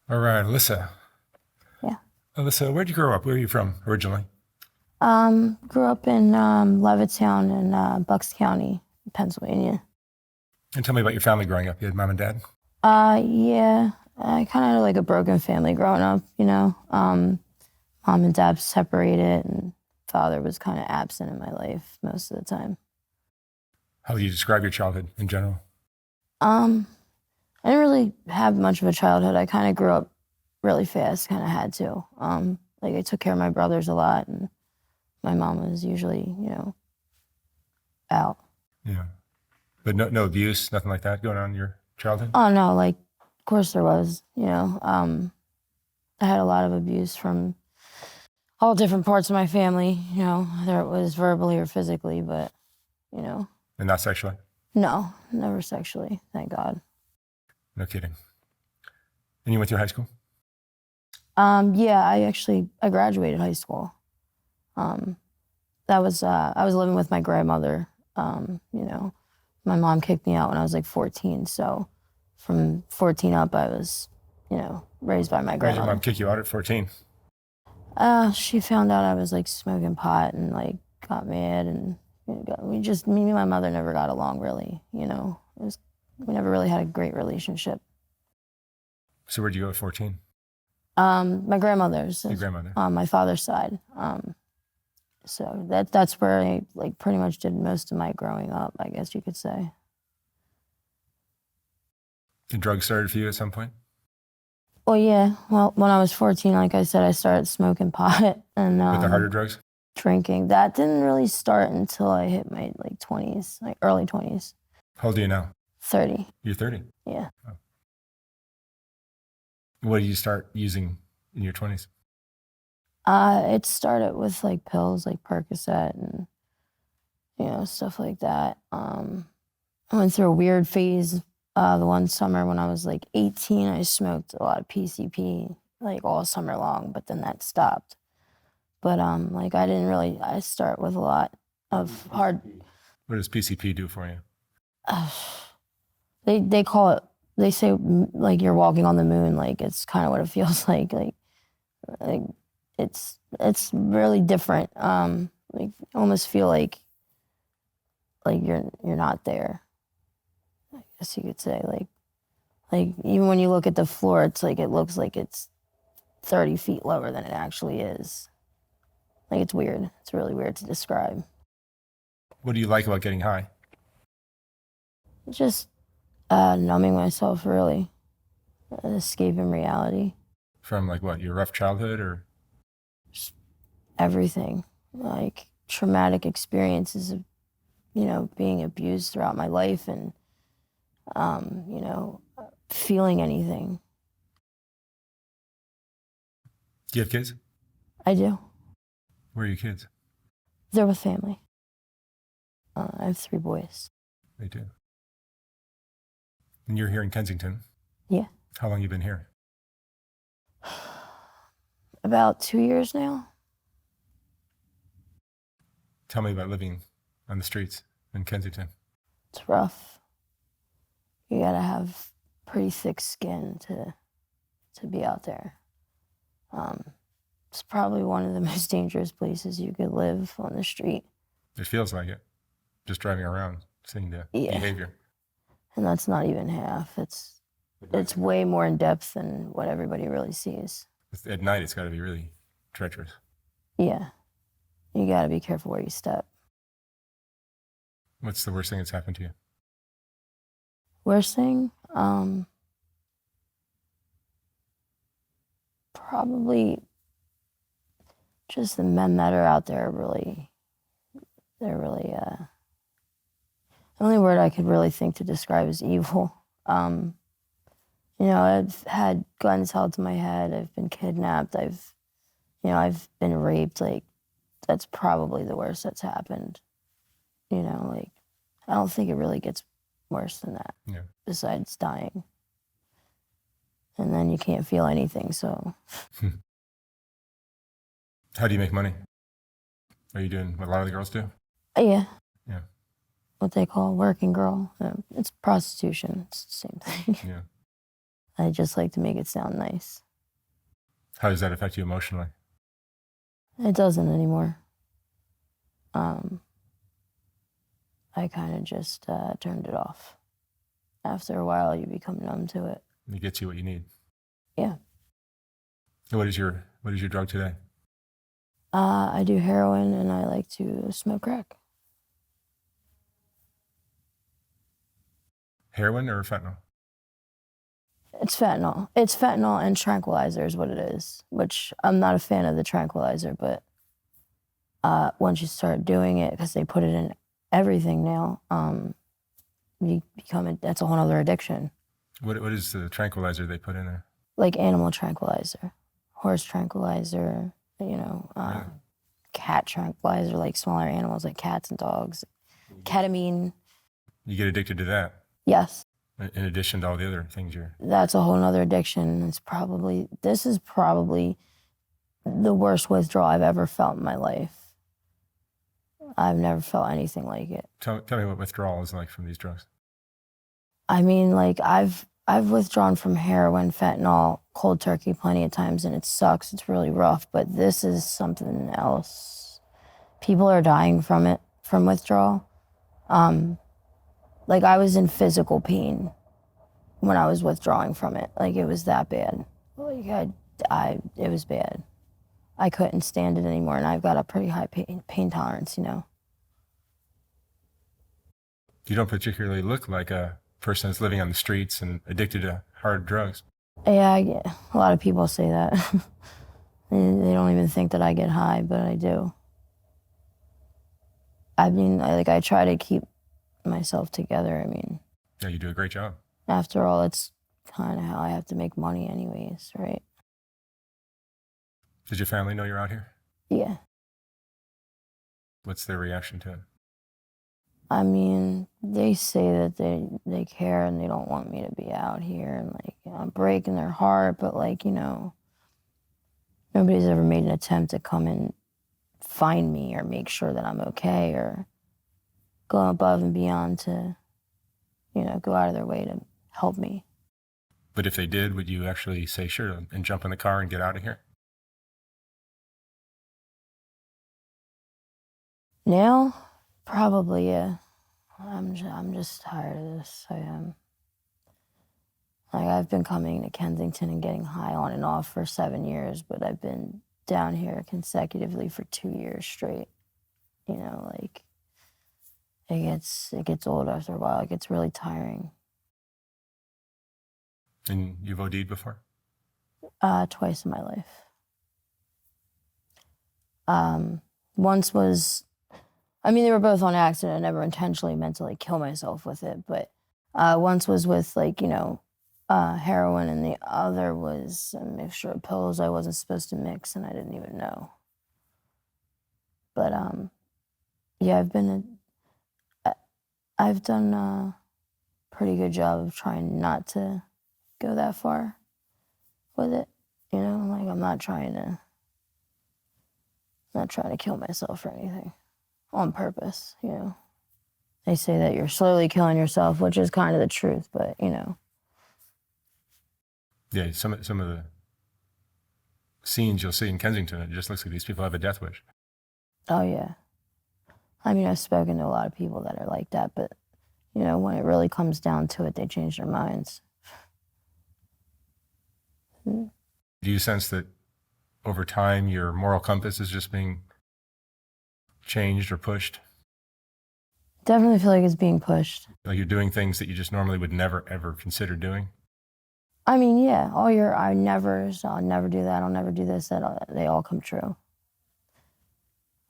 All right, Alyssa. Yeah. Alyssa, where'd you grow up? Where are you from originally? Grew up in Levittown in Bucks County, Pennsylvania. And tell me about your family growing up. You had mom and dad? Yeah, I kind of had like a broken family growing up, you know. Mom and dad separated and father was kind of absent in my life most of the time. How would you describe your childhood in general? I didn't really have much of a childhood. I kind of grew up really fast, kind of had to. Like I took care of my brothers a lot and my mom was usually, out. Yeah. But no abuse, nothing like that going on in your childhood? Oh no, like of course there was, I had a lot of abuse from all different parts of my family, whether it was verbally or physically, but, And not sexually? no, never sexually, thank God. No kidding. And you went through high school? Yeah, I graduated high school. I was living with my grandmother. My mom kicked me out when I was like 14. So from 14 up, I was, raised by my Why did your grandmother. mom kick you out at 14? She found out I was like smoking pot and like got mad and me and my mother never got along really, we never really had a great relationship. So where'd you go at 14? My grandmother's. Your grandmother? On my father's side. So that's where I like pretty much did most of my growing up, I guess you could say. The drugs started for you at some point? Well, yeah. Well, when I was 14, like I said, I started smoking pot and With the harder drugs? drinking. That didn't really start until I hit my like 20s, like early 20s. How old are you now? 30. You're 30? Yeah. Oh. What did you start using in your 20s? It started with like pills, like Percocet and, stuff like that. I went through a weird phase. The one summer when I was like 18, I smoked a lot of PCP like all summer long, but then that stopped. But like I start with a lot of hard. What does PCP do for you? They call it. They say like you're walking on the moon. Like it's kind of what it feels like. Like it's really different. Like you almost feel like you're not there. I guess you could say like even when you look at the floor, it's like it looks like it's 30 feet lower than it actually is. Like it's weird. It's really weird to describe. What do you like about getting high? Just numbing myself, really. Escaping reality. From like what, your rough childhood or? Just everything. Like traumatic experiences of, being abused throughout my life and, feeling anything. Do you have kids? I do. Where are your kids? They're with family. I have 3 boys. They do. And you're here in Kensington? Yeah. How long you been here? About 2 years now. Tell me about living on the streets in Kensington. It's rough. You gotta have pretty thick skin to be out there. It's probably one of the most dangerous places you could live on the street. It feels like it, just driving around, seeing the behavior. And that's not even half. It's way more in depth than what everybody really sees. At night, it's got to be really treacherous. Yeah. You got to be careful where you step. What's the worst thing that's happened to you? Worst thing? Probably just the men that are out there they're really, the only word I could really think to describe is evil. I've had guns held to my head, I've been kidnapped, I've been raped, like, that's probably the worst that's happened. I don't think it really gets worse than that, besides dying. And then you can't feel anything, so. How do you make money? Are you doing what a lot of the girls do? Yeah. Yeah. What they call working girl. It's prostitution. It's the same thing. Yeah. I just like to make it sound nice. How does that affect you emotionally? It doesn't anymore. I kind of just turned it off. After a while, you become numb to it. It gets you what you need. Yeah. What is your drug today? I do heroin and I like to smoke crack. Heroin or fentanyl? It's fentanyl. It's fentanyl and tranquilizer is what it is, which I'm not a fan of the tranquilizer, but once you start doing it, because they put it in everything now, that's a whole other addiction. What is the tranquilizer they put in there? Like animal tranquilizer, horse tranquilizer, Really? cat tranquilizer, like smaller animals like cats and dogs. Ketamine. You get addicted to that? Yes. In addition to all the other things That's a whole nother addiction. This is probably the worst withdrawal I've ever felt in my life. I've never felt anything like it. Tell me what withdrawal is like from these drugs. I mean, like I've withdrawn from heroin, fentanyl, cold turkey plenty of times, and it sucks. It's really rough, but this is something else. People are dying from it, from withdrawal. Like I was in physical pain when I was withdrawing from it. Like it was that bad. Like it was bad. I couldn't stand it anymore, and I've got a pretty high pain tolerance, You don't particularly look like a person that's living on the streets and addicted to hard drugs. Yeah, a lot of people say that. They don't even think that I get high, but I do. I mean, I try to keep myself together. I mean, Yeah, you do a great job. after all, it's kind of how I have to make money anyways, right? Does your family know you're out here? Yeah. What's their reaction to it? I mean, they say that they care and they don't want me to be out here, and like, I'm breaking their heart, but like, nobody's ever made an attempt to come and find me or make sure that I'm okay or go above and beyond to, go out of their way to help me. But if they did, would you actually say sure and jump in the car and get out of here? Now, probably, yeah. I'm just tired of this. I am. Like, I've been coming to Kensington and getting high on and off for 7 years, but I've been down here consecutively for 2 years straight. Like, it gets old after a while. It gets really tiring. And you've OD'd before? Twice in my life. Once was, they were both on accident. I never intentionally meant to like kill myself with it, but once was with heroin, and the other was a mixture of pills I wasn't supposed to mix, and I didn't even know. But yeah, I've done a pretty good job of trying not to go that far with it. Like I'm not trying to kill myself or anything on purpose. They say that you're slowly killing yourself, which is kind of the truth, but Yeah, some of the scenes you'll see in Kensington, it just looks like these people have a death wish. Oh yeah. I've spoken to a lot of people that are like that, but when it really comes down to it, they change their minds. Do you sense that over time your moral compass is just being changed or pushed? Definitely feel like it's being pushed. Like you're doing things that you just normally would never, ever consider doing? Yeah, all your I'll never do that, I'll never do this, they all come true.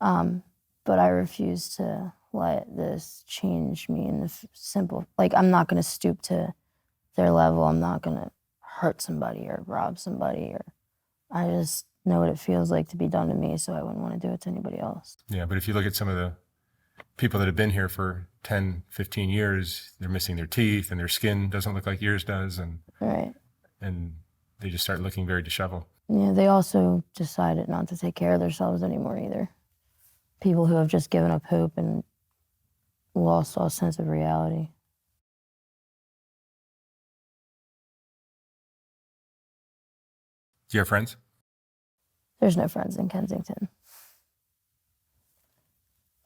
But I refuse to let this change me in the simple, like I'm not going to stoop to their level. I'm not going to hurt somebody or rob somebody, or I just know what it feels like to be done to me, so I wouldn't want to do it to anybody else. Yeah, but if you look at some of the people that have been here for 10, 15 years, they're missing their teeth and their skin doesn't look like yours does. Right. And they just start looking very disheveled. Yeah, they also decided not to take care of themselves anymore either. People who have just given up hope and lost all sense of reality. Do you have friends? There's no friends in Kensington.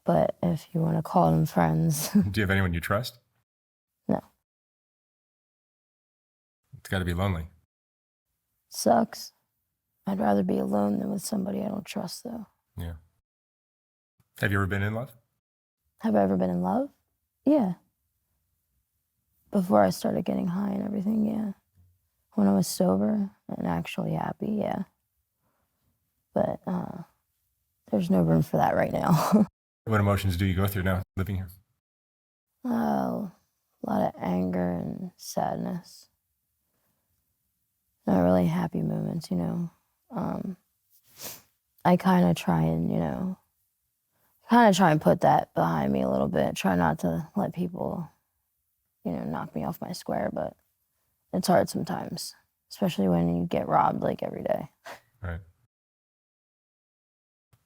But if you want to call them friends, Do you have anyone you trust? no. It's got to be lonely. Sucks. I'd rather be alone than with somebody I don't trust, though. Yeah. Have you ever been in love? Have I ever been in love? Yeah. Before I started getting high and everything, yeah. When I was sober and actually happy, yeah. But there's no room for that right now. What emotions do you go through now living here? A lot of anger and sadness. Not really happy moments, you know. I kind of try and, put that behind me a little bit. Try not to let people, knock me off my square, but it's hard sometimes, especially when you get robbed like every day. Right.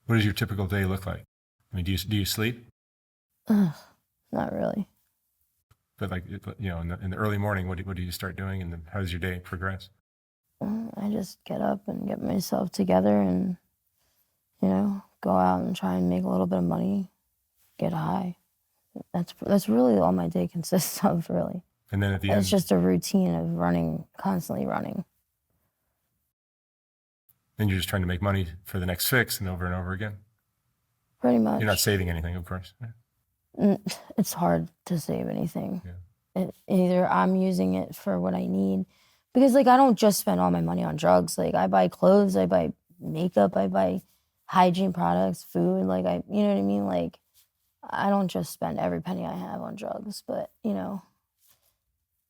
What does your typical day look like? I mean, do you sleep? Not really. But like, in the early morning, what do you start doing, and then how does your day progress? I just get up and get myself together and, go out and try and make a little bit of money, get high. That's really all my day consists of, really. And then at the end, it's just a routine of running, constantly running. Then you're just trying to make money for the next fix and over again. Pretty much. You're not saving anything, of course. It's hard to save anything. Yeah. Either I'm using it for what I need, because like I don't just spend all my money on drugs. Like I buy clothes, I buy makeup, I buy hygiene products, food. Like you know what I mean? Like I don't just spend every penny I have on drugs, but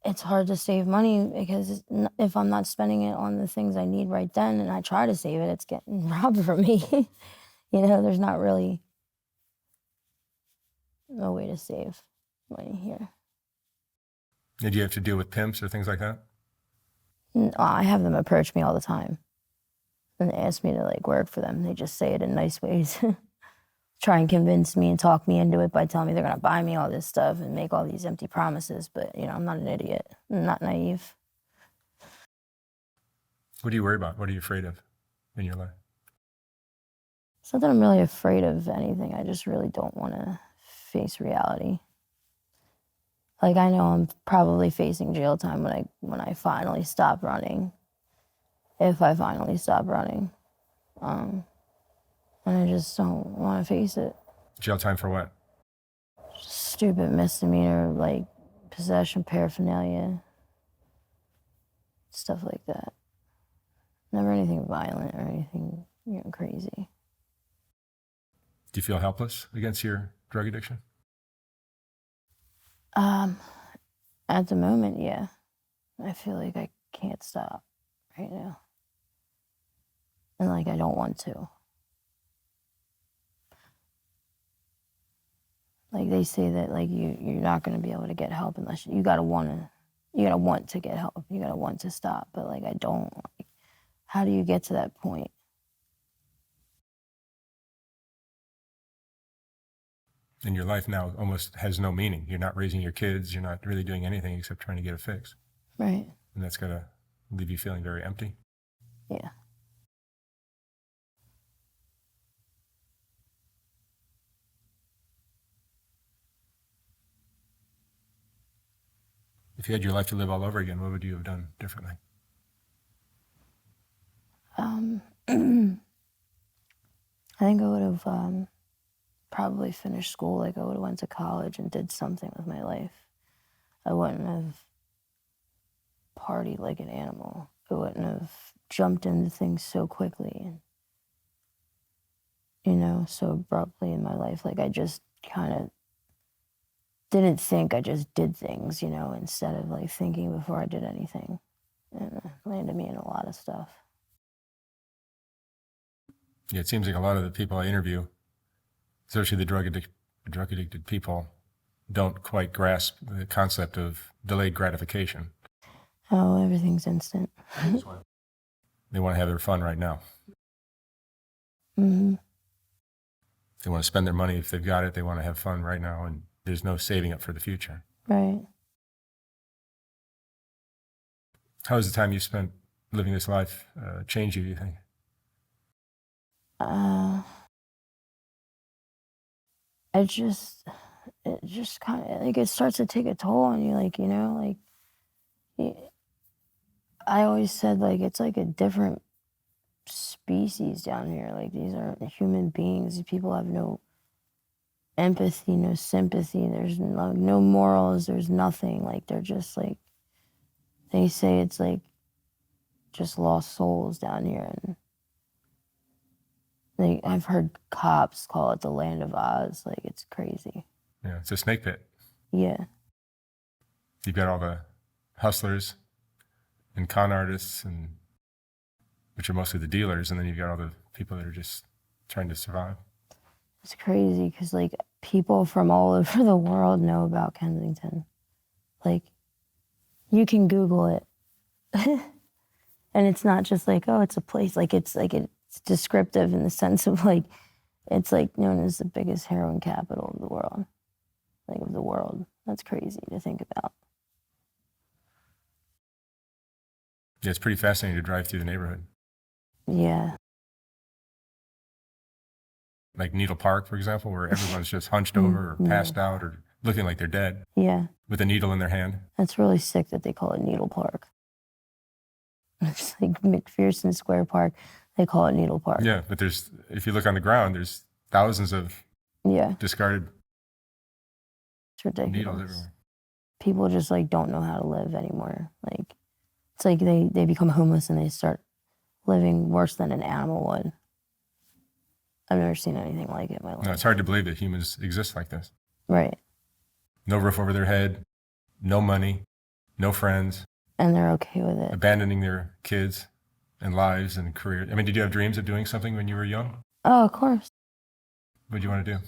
it's hard to save money because if I'm not spending it on the things I need right then and I try to save it, it's getting robbed from me. There's not really no way to save money here. Did you have to deal with pimps or things like that? I have them approach me all the time and they ask me to like work for them. They just say it in nice ways. Try and convince me and talk me into it by telling me they're going to buy me all this stuff and make all these empty promises. But, I'm not an idiot. I'm not naive. What do you worry about? What are you afraid of in your life? It's not that I'm really afraid of anything. I just really don't want to face reality. Like, I know I'm probably facing jail time when I finally stop running. If I finally stop running. And I just don't want to face it. Jail time for what? Stupid misdemeanor, like possession, paraphernalia, stuff like that. Never anything violent or anything, crazy. Do you feel helpless against your drug addiction? At the moment, yeah. I feel like I can't stop right now. And like I don't want to. Like they say that like you're not gonna be able to get help unless you gotta want to get help. You gotta want to stop. But like I don't. Like, how do you get to that point? And your life now almost has no meaning. You're not raising your kids. You're not really doing anything except trying to get a fix. Right. And that's gotta leave you feeling very empty. Yeah. If you had your life to live all over again, what would you have done differently? I think I would have probably finished school. Like I would have went to college and did something with my life. I wouldn't have partied like an animal. I wouldn't have jumped into things so quickly and, so abruptly in my life. Like I just kind of didn't think, I just did things, instead of like thinking before I did anything. And it landed me in a lot of stuff. Yeah, it seems like a lot of the people I interview, especially the drug addicted people, don't quite grasp the concept of delayed gratification. Oh, everything's instant. They want to have their fun right now. Mm-hmm. They want to spend their money if they've got it. They want to have fun right now, and there's no saving up for the future. Right. How was the time you spent living this life change you, do you think? It just kind of like it starts to take a toll on you, like, you know, like I always said, like, it's like a different species down here. Like, these aren't human beings. These people have no empathy, no sympathy. There's no morals. There's nothing. Like, they're just like, they say it's like just lost souls down here. And like, I've heard cops call it the land of Oz. Like, it's crazy. Yeah, it's a snake pit. Yeah. You've got all the hustlers and con artists, and which are mostly the dealers, and then you've got all the people that are just trying to survive. It's crazy because, like, people from all over the world know about Kensington. Like, you can Google it. And it's not just like, oh, it's a place. Like, it's descriptive in the sense of, like, it's, like, known as the biggest heroin capital of the world. Like, of the world. That's crazy to think about. Yeah, it's pretty fascinating to drive through the neighborhood. Yeah. Like Needle Park, for example, where everyone's just hunched over or passed out or looking like they're dead. Yeah. With a needle in their hand. That's really sick that they call it Needle Park. It's like McPherson Square Park. They call it Needle Park. Yeah, but if you look on the ground, there's thousands of discarded it's ridiculous. Needles everywhere. People just like don't know how to live anymore. Like, it's like they become homeless and they start living worse than an animal would. I've never seen anything like it in my life. No, it's hard to believe that humans exist like this. Right. No roof over their head, no money, no friends. And they're okay with it. Abandoning their kids and lives and careers. I mean, did you have dreams of doing something when you were young? Oh, of course. What did you want to do?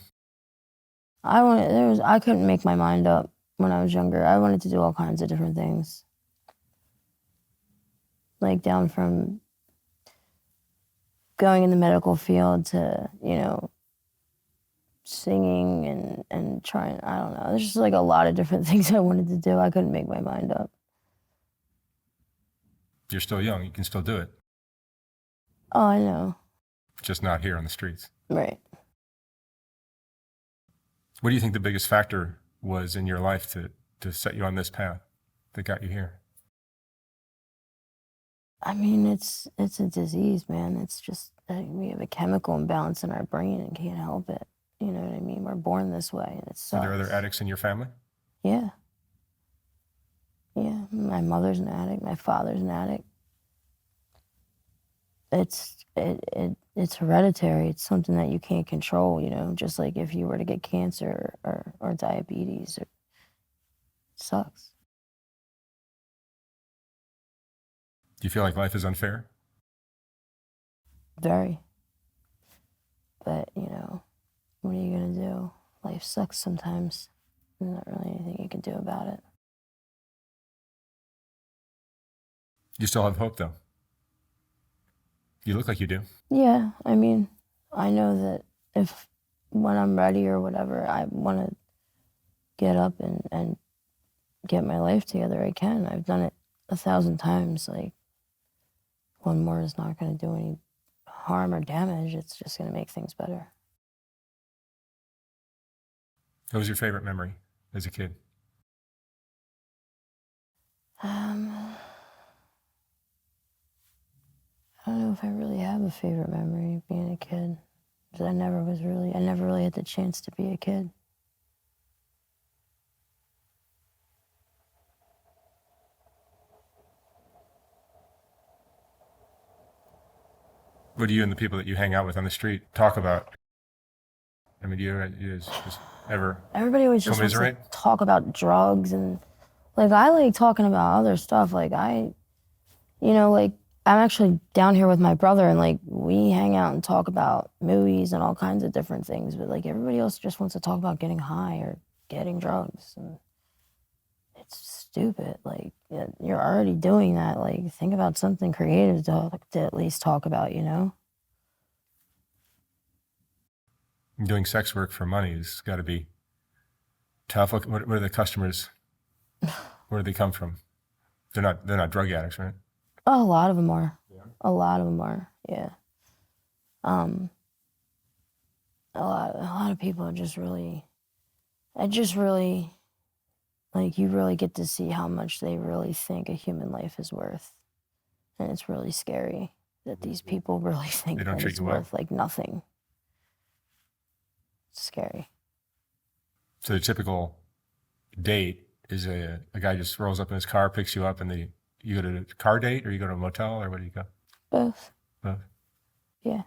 I couldn't make my mind up when I was younger. I wanted to do all kinds of different things. Like, down from going in the medical field to, you know, singing and trying, I don't know. There's just like a lot of different things I wanted to do. I couldn't make my mind up. You're still young. You can still do it. Oh, I know. Just not here on the streets. Right. What do you think the biggest factor was in your life to set you on this path that got you here? I mean, it's a disease, man. It's just we have a chemical imbalance in our brain and can't help it. You know what I mean? We're born this way, and it sucks. Are there other addicts in your family? Yeah. Yeah. My mother's an addict. My father's an addict. It's hereditary. It's something that you can't control, you know, just like if you were to get cancer or diabetes. It sucks. Do you feel like life is unfair? Very. But, you know, what are you going to do? Life sucks sometimes. There's not really anything you can do about it. You still have hope, though. You look like you do. Yeah, I mean, I know that when I'm ready or whatever, I want to get up and get my life together, I can. I've done it 1,000 times. Like, one more is not going to do any harm or damage. It's just going to make things better. What was your favorite memory as a kid? I don't know if I really have a favorite memory of being a kid. Because I never really had the chance to be a kid. What do you and the people that you hang out with on the street talk about? I mean, do you just ever Everybody always just wants to talk about drugs and, like, I like talking about other stuff. Like, like, I'm actually down here with my brother and, like, we hang out and talk about movies and all kinds of different things. But, like, everybody else just wants to talk about getting high or getting drugs. And it's stupid. Like, you're already doing that. Like, think about something creative to at least talk about, you know? Doing sex work for money has got to be tough. What are the customers? Where do they come from? They're not drug addicts, right? Oh, a lot of them are. Yeah. A lot of them are. Yeah. A lot of people are just really. I just really, like, you really get to see how much they really think a human life is worth, and it's really scary that these people really think They don't that treat it's you well. worth like nothing. It's scary. So the typical date is a guy just rolls up in his car, picks you up, and you go to a car date, or you go to a motel, or where do you go? Both. Both. Yeah.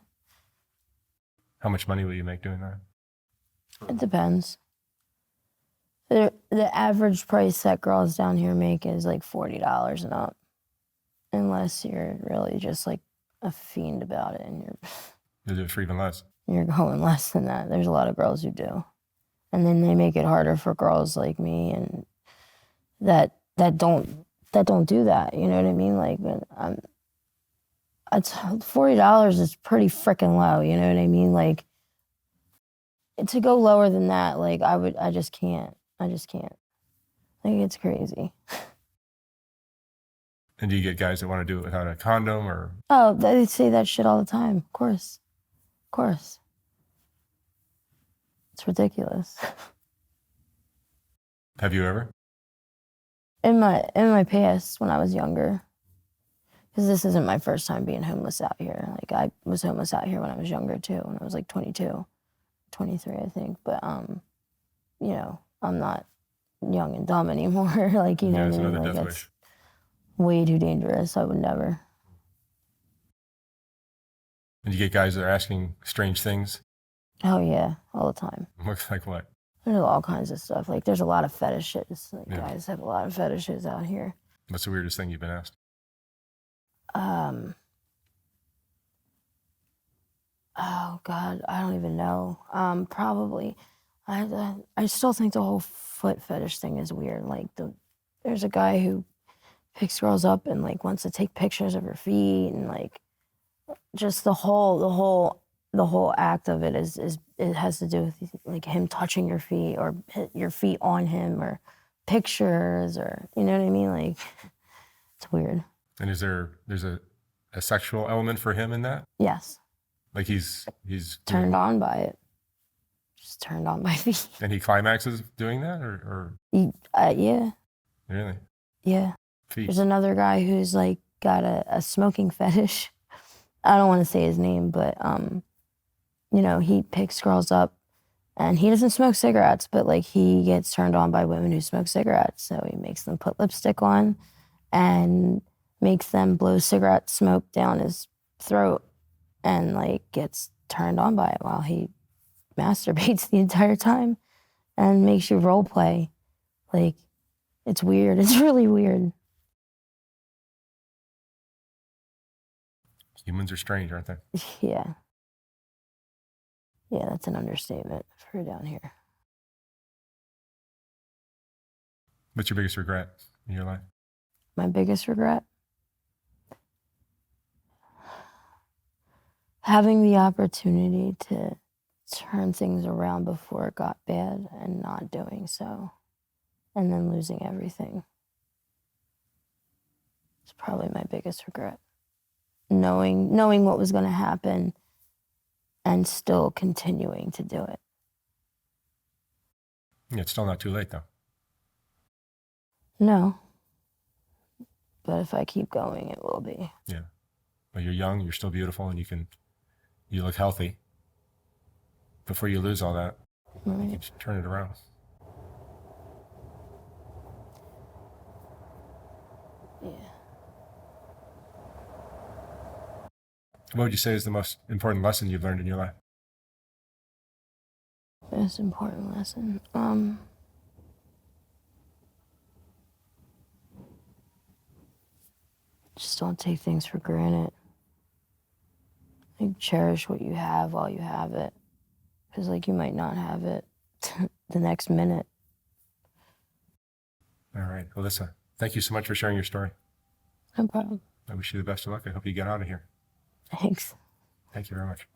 How much money will you make doing that? It depends. The average price that girls down here make is like $40 and up, unless you're really just like a fiend about it and You'll do it for even less. you're going less than that. There's a lot of girls who do, and then they make it harder for girls like me and that don't do that. You know what I mean? Like, it's $40 is pretty freaking low. You know what I mean? Like, to go lower than that, like I just can't. Like, it's crazy. And do you get guys that want to do it without a condom, or? Oh, they say that shit all the time. Of course. It's ridiculous. Have you ever? In my past, when I was younger, because this isn't my first time being homeless out here. Like, I was homeless out here when I was younger too, when I was like 22, 23, I think. But you know, I'm not young and dumb anymore. Like, you know Yeah, what it's I mean? another Like, death that's wish. way too dangerous. I would never. And you get guys that are asking strange things. Oh yeah, all the time. Looks like what? There's all kinds of stuff. Like, there's a lot of fetishes. Like, Yeah. guys have a lot of fetishes out here. What's the weirdest thing you've been asked? Oh God, I don't even know. Probably, I still think the whole foot fetish thing is weird. Like, there's a guy who picks girls up and like wants to take pictures of her feet, and like just the whole act of it is it has to do with like him touching your feet or your feet on him or pictures, or you know what I mean? Like, it's weird. And there's a sexual element for him in that? Yes, Like he's turned on by it. Just turned on by feet. And he climaxes doing that, or Yeah, really? yeah. Feet. There's another guy who's like got a smoking fetish. I don't want to say his name, but you know, he picks girls up, and he doesn't smoke cigarettes, but like he gets turned on by women who smoke cigarettes. So he makes them put lipstick on and makes them blow cigarette smoke down his throat, and like gets turned on by it while he masturbates the entire time and makes you role play. Like, it's weird. It's really weird. Humans are strange, aren't they? Yeah. Yeah, that's an understatement for down here. What's your biggest regret in your life? My biggest regret? Having the opportunity to turn things around before it got bad and not doing so, and then losing everything. It's probably my biggest regret. Knowing what was going to happen and still continuing to do it. Yeah, it's still not too late, though. No. But if I keep going, it will be. Yeah. But you're young, you're still beautiful, and you look healthy. Before you lose all that, you can turn it around. Yeah. What would you say is the most important lesson you've learned in your life? Most important lesson. Just don't take things for granted. Like, cherish what you have while you have it. Because, like, you might not have it the next minute. All right. Alyssa, thank you so much for sharing your story. No problem. I wish you the best of luck. I hope you get out of here. Thanks. Thank you very much.